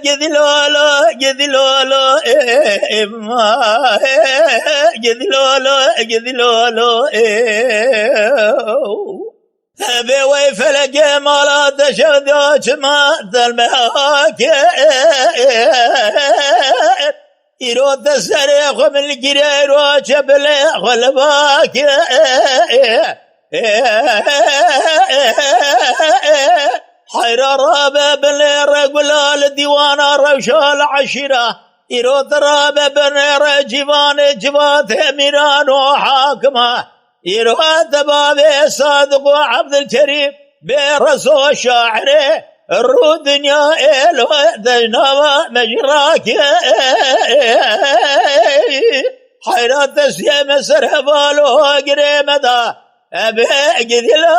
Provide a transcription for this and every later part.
جذي لولو جذي لولو إما جذي لولو جذي لولو أبي ويفلق ما تشهدوش ما تلمهاك يرود السريخ من الجرير وشبليخ والباك حير رابع بلير قلال الديوان روشال عشرة يرود رابع بلير جيبان جبات اميران وحاكمة يرود بابي صادق وعبد الكريم برسول الشاعر الرود دنيا إلو دجنوا مجراك حيرات السيام سرهبالو قريمدا أبي قذي لا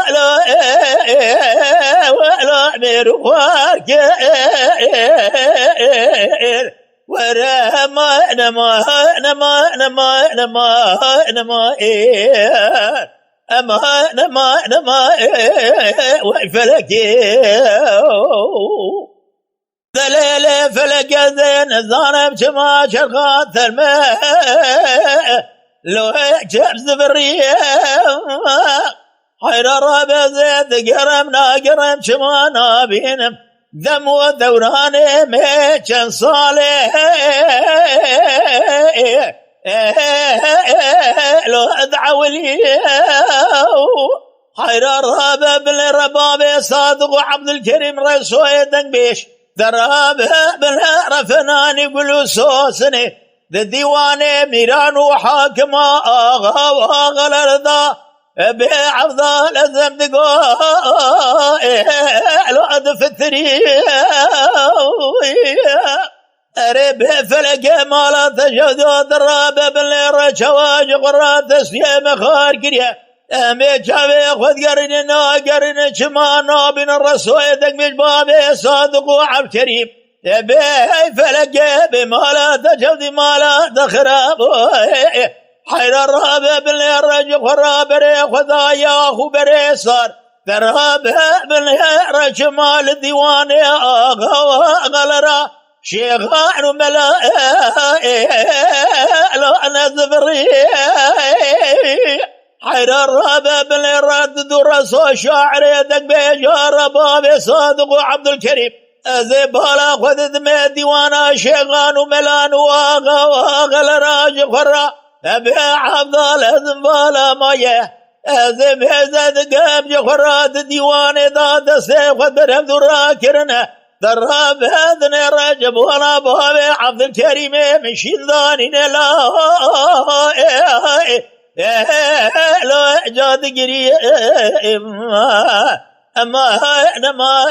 ولا مروارك ورما نما نما نما نما نما أما نما وفلكي ذليل فلك زين الظالم شما شرخات الماء لو جبز بالريح حير الرابع زيد قرم شما نابينم ذم وثوران ميشن صالح لو ادعوا لي حير الرابع بالرباب صادق وعبد الكريم رسول دنبيش درابه بالرفنان يقولوا سوسني الديوان ميران وحاكم آغا واغا الارضا بعفضة لازم تقول الوعد في الثريا أريب فلك مالا تشهدوا درابة باللير شواج قرات السيام خاركريا أمي جابي خذ قرننا قرن شمانا بين الرسول تقبش بابي صادق وعب كريم بي فلك بمالا تشهد مالا تخراب حير الرابع باللير قرى بري خذايا أخو بري صار درابة باللير شمال الديوان آغا وغلرا شيخان وملا لا نزفري حير الرابع بالرد درسو شاعر يدك بيجار بابي صادق وعبد الكريم أزبالا خذ دمي ديوانا شيخان وملان واغا لراج خرا أبي عبد الأزبالا مايه أزب هزد قام جخرات ديوان داد سيخ برهم دراكرنا دراب هذن رجب ولا بابي عبد الكريم من شذاني لا لا جاد قري أما نما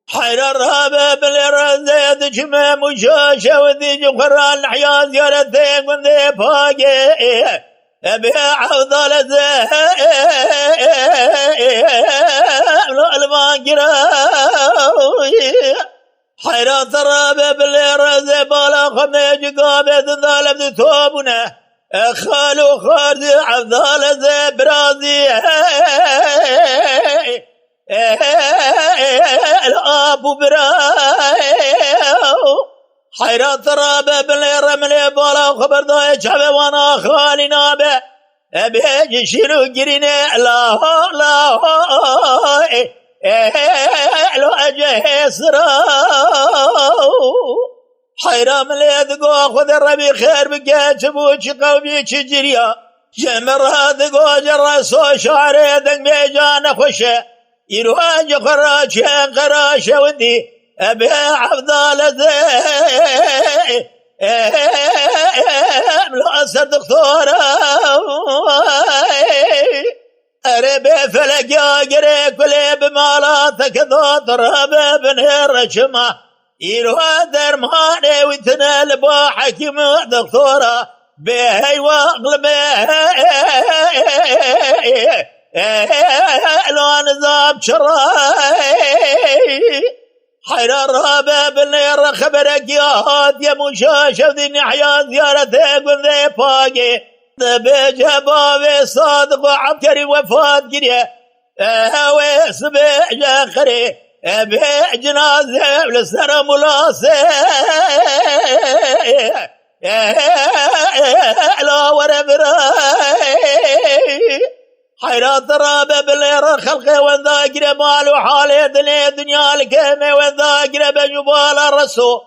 حير الرابع بالرزيد جمع مشاشة وذي جخران حياة زيارتين من ذي باقي أبي عوض لزيد المانقرة حيرات الرابع بالرزي بالا خميج قابد ظالم ثوبنا خالو خارج عوض لزيد برازي الأب براو حيرات الرابع بالرمل بالا خبر ضايع شعبه وانا خالي نابه أبي شيلو جريني لا لو أجه سراو حيرام ليدقو خذ الربي خير بقى شبوش قومي شجريا جمر هذا جرسو شعر يدق بيجان خوشه يرواج خراش قراش ودي أبي عبد الزين لا أسر دكتورة أربي فلك يا قري كلي بمالاتك ذو ضرب بنهر شمع يروى درماني ويتنال بحكيم دكتورة بهي واغلبي لو نظام شراي حير الرابع بالنير خبرك يا هاد يا مشاشة ذي نحيا زيارتك وذي باقي ذبي جبابي صادق وعبكري وفات قريه ويسبع جاخري بجنازة لسر ملاسي لا وربراي حيرات رابع بالليرة خلقه وذاكر مال وحالي دنيا الكيمة وذاكر بجبال الرسول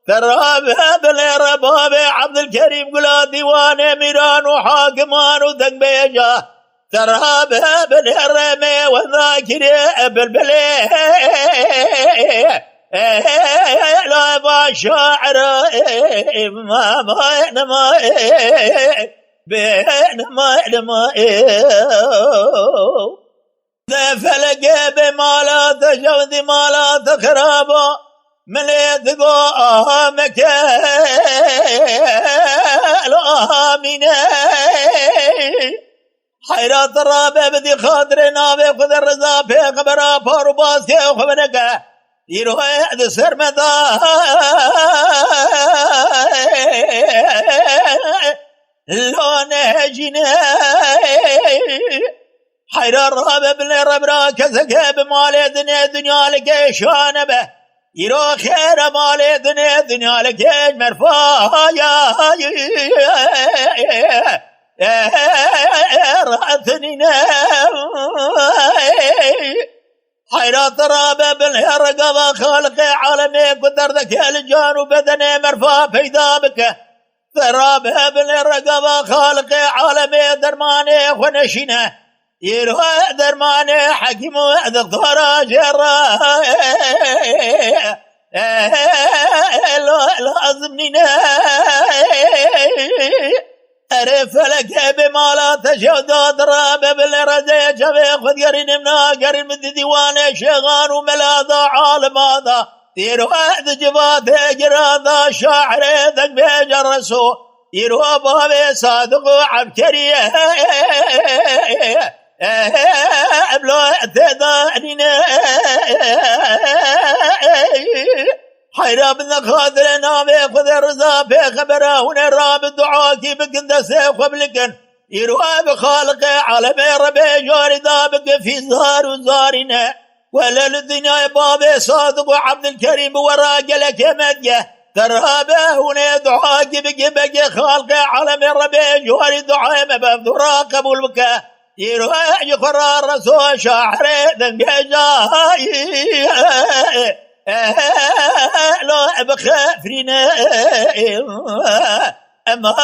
ترابع بالليرة بابي عبد الكريم قلا ديوان ميران وحاكمان وذنبيجا ترابع بالليرة وذاكر بالبلي لا بشاعر ما بينما ذا فلق بمالات جودي مالات خرابا من يدقوا مكال آمين حيرات الرابع بدي خاطر نابي خذ الرزا في خبرا فارباس كي خبرك يروح يعد سرمدا لون هجنا حيران رابع بن ربرا كزكا بمالي دنيا لك شان به يروح خير مالي دنيا لك مرفايا رأتني حيرات رابع بالهرقضة خالق عالمي قدر ذكي الجان وبدني مرفا فيدا بك رابع بالهرقضة خالق عالمي درماني ونشينا يروح درماني حكيم دكتور جرا لازمني أعرف لك بمالات شودات رابع بالرزي جبي خذ قرين منا قرين من ديوان شيغان وملاذا عالم هذا يروح جبات جراذا شاعر ذك بيجرسو يروح بابي صادق عبكري بلا تدانينا حيرا بنا خاطر نامي خذ الرزا في خبره هنا راب الدعاكي بقندس قبلكن يروى بخالق عالمي ربي جاري دابق في زار وزارنا ولا للدنيا بابي صادق وعبد الكريم وراق لك مديه ترابه هنا دعاكي بقي خالق عالمي ربي جاري دعاء مبذرا قبول بك يروى يقرى الرسول شاعر ذنبي جاي لا بخافرنا أما